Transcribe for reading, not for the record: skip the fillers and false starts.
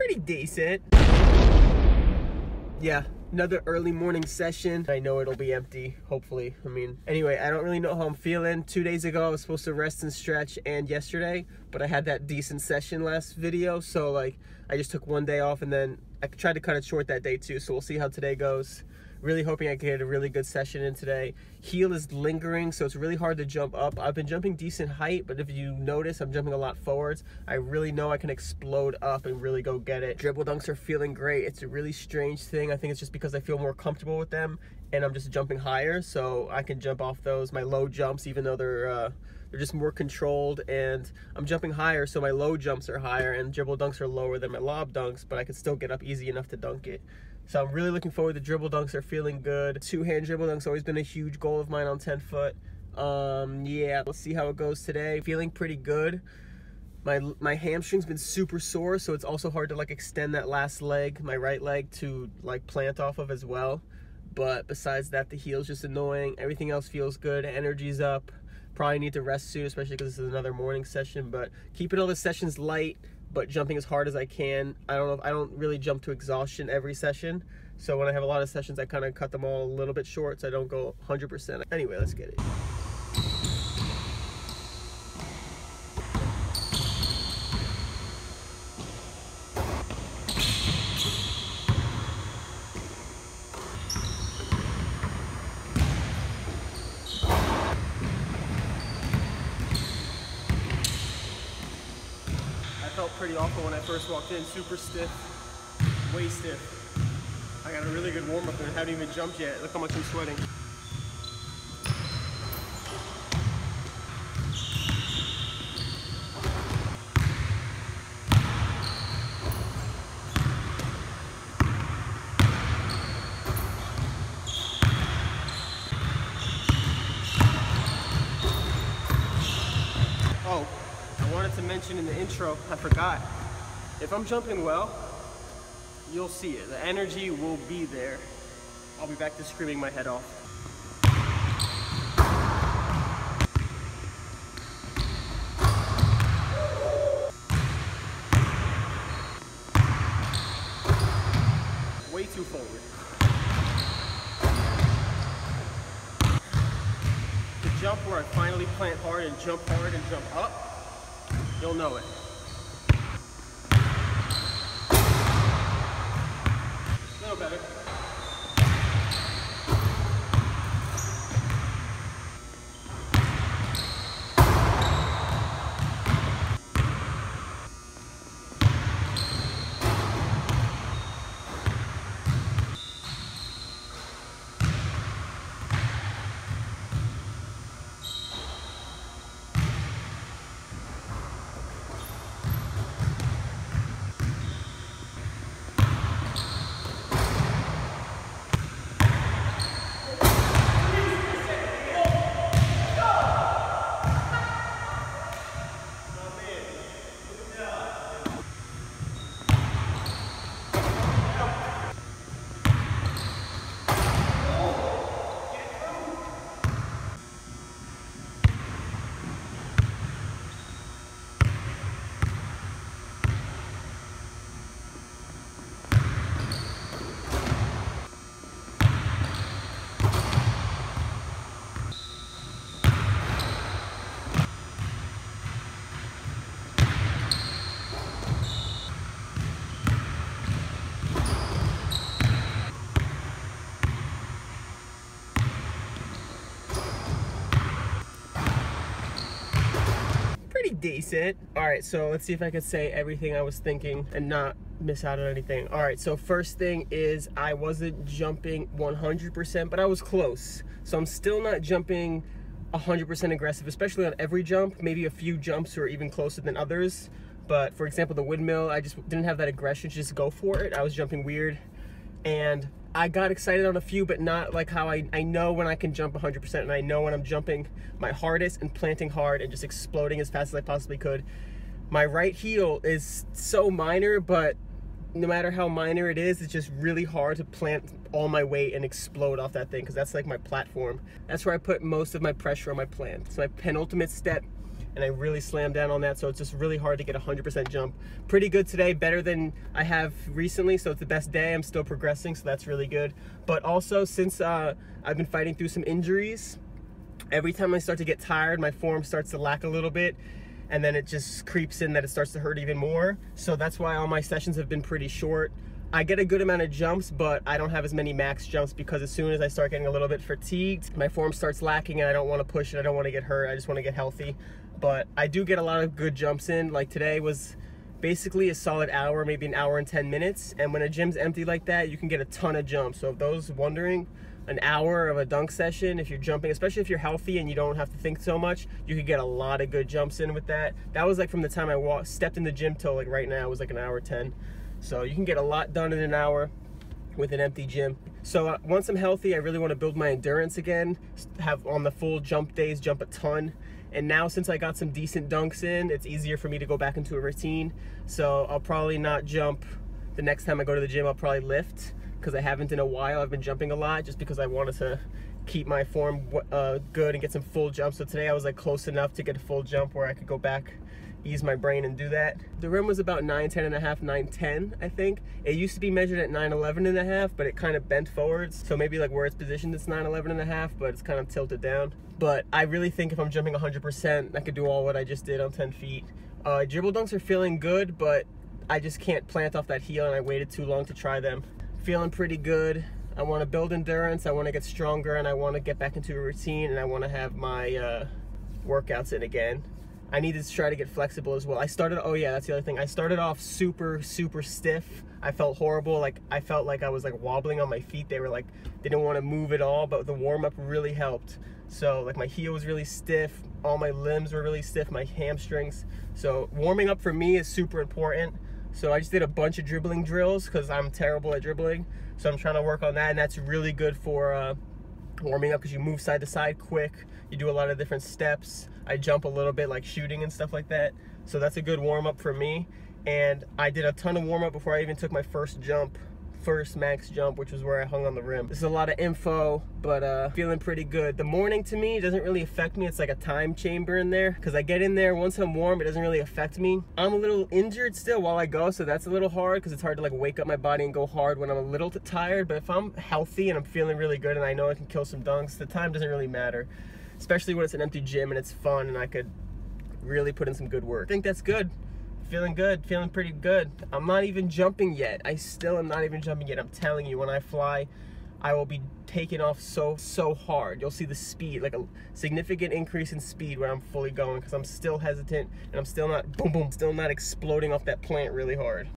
Pretty decent. Yeah, another early morning session. I know it'll be empty, hopefully. I mean, anyway, I don't really know how I'm feeling. 2 days ago, I was supposed to rest and stretch, and yesterday, but I had that decent session last video, so like, I just took 1 day off, and then I tried to cut it short that day too, so we'll see how today goes. Really hoping I can get a really good session in today. Heel is lingering, so it's really hard to jump up. I've been jumping decent height, but if you notice, I'm jumping a lot forwards. I really know I can explode up and really go get it. Dribble dunks are feeling great. It's a really strange thing. I think it's just because I feel more comfortable with them, and I'm just jumping higher, so I can jump off those. My low jumps, even though they're just more controlled, and I'm jumping higher, so my low jumps are higher, and dribble dunks are lower than my lob dunks, but I can still get up easy enough to dunk it. So I'm really looking forward to dribble dunks. Are feeling good. Two-hand dribble dunks always been a huge goal of mine on 10 foot. Yeah, let's see how it goes today. Feeling pretty good. My hamstring's been super sore, so it's also hard to like extend that last leg, my right leg, to like plant off of as well. But besides that, the heel's just annoying. Everything else feels good. Energy's up. Probably need to rest soon, especially because this is another morning session, but keeping all the sessions light, but jumping as hard as I can. I don't really jump to exhaustion every session, so when I have a lot of sessions, I kind of cut them all a little bit short, so I don't go 100%. Anyway, let's get it. Felt pretty awful when I first walked in. Super stiff, way stiff. I got a really good warm up and I haven't even jumped yet. Look how much I'm sweating. Oh, I wanted to mention in the intro, I forgot. If I'm jumping well, you'll see it. The energy will be there. I'll be back to screaming my head off. Way too forward. The jump where I finally plant hard and jump up, you'll know it. A little better. Decent. All right, so let's see if I could say everything I was thinking and not miss out on anything. All right, so first thing is I wasn't jumping 100%, but I was close. So I'm still not jumping 100% aggressive, especially on every jump. Maybe a few jumps are even closer than others. But for example, the windmill, I just didn't have that aggression to just go for it. I was jumping weird, and I got excited on a few, but not like how I know when I can jump 100%, and I know when I'm jumping my hardest and planting hard and just exploding as fast as I possibly could. My right heel is so minor, but no matter how minor it is, it's just really hard to plant all my weight and explode off that thing, because that's like my platform. That's where I put most of my pressure on my plant. It's my penultimate step. and I really slammed down on that, so it's just really hard to get a 100% jump. Pretty good today, better than I have recently, so it's the best day. I'm still progressing, so that's really good. But also, since I've been fighting through some injuries, every time I start to get tired, my form starts to lack a little bit, and then it just creeps in that it starts to hurt even more. So that's why all my sessions have been pretty short. I get a good amount of jumps, but I don't have as many max jumps because as soon as I start getting a little bit fatigued, my form starts lacking and I don't want to push it, I don't want to get hurt, I just want to get healthy. But I do get a lot of good jumps in. Like today was basically a solid hour, maybe an hour and 10 minutes. And when a gym's empty like that, you can get a ton of jumps. So if those wondering, an hour of a dunk session, if you're jumping, especially if you're healthy and you don't have to think so much, you could get a lot of good jumps in with that. That was like from the time I stepped in the gym till like right now, it was like an hour 10. So you can get a lot done in an hour with an empty gym. So once I'm healthy, I really want to build my endurance again, have on the full jump days, jump a ton. And now since I got some decent dunks in, it's easier for me to go back into a routine. So I'll probably not jump the next time I go to the gym, I'll probably lift, because I haven't in a while. I've been jumping a lot just because I wanted to keep my form good and get some full jumps. So today I was like close enough to get a full jump where I could go back, ease my brain and do that. The rim was about 9'10 and a half, 9'10, I think. It used to be measured at 9'11 and a half, but it kind of bent forwards. So maybe like where it's positioned, it's 9'11 and a half, but it's kind of tilted down. But I really think if I'm jumping 100%, I could do all what I just did on 10 feet. Dribble dunks are feeling good, but I just can't plant off that heel and I waited too long to try them. Feeling pretty good. I want to build endurance, I want to get stronger, and I want to get back into a routine, and I want to have my workouts in again. I need to try to get flexible as well. Oh yeah, that's the other thing. I started off super stiff. I felt horrible. Like I felt like I was like wobbling on my feet. They didn't want to move at all, but the warm up really helped. So like my heel was really stiff, all my limbs were really stiff, my hamstrings. So warming up for me is super important. So I just did a bunch of dribbling drills because I'm terrible at dribbling. So I'm trying to work on that, and that's really good for warming up because you move side to side quick. You do a lot of different steps. I jump a little bit like shooting and stuff like that. So that's a good warm up for me. And I did a ton of warm up before I even took my first max jump, which was where I hung on the rim. This is a lot of info, but feeling pretty good. The morning to me doesn't really affect me. It's like a time chamber in there because I get in there once I'm warm, it doesn't really affect me. I'm a little injured still while I go, so that's a little hard because it's hard to like wake up my body and go hard when I'm a little tired. But if I'm healthy and I'm feeling really good and I know I can kill some dunks, the time doesn't really matter, especially when it's an empty gym and it's fun and I could really put in some good work. I think that's good. Feeling good, feeling pretty good. I'm not even jumping yet. I still am not even jumping yet. I'm telling you, when I fly, I will be taking off so hard. You'll see the speed, like a significant increase in speed when I'm fully going, because I'm still hesitant and I'm still not, boom, still not exploding off that plant really hard.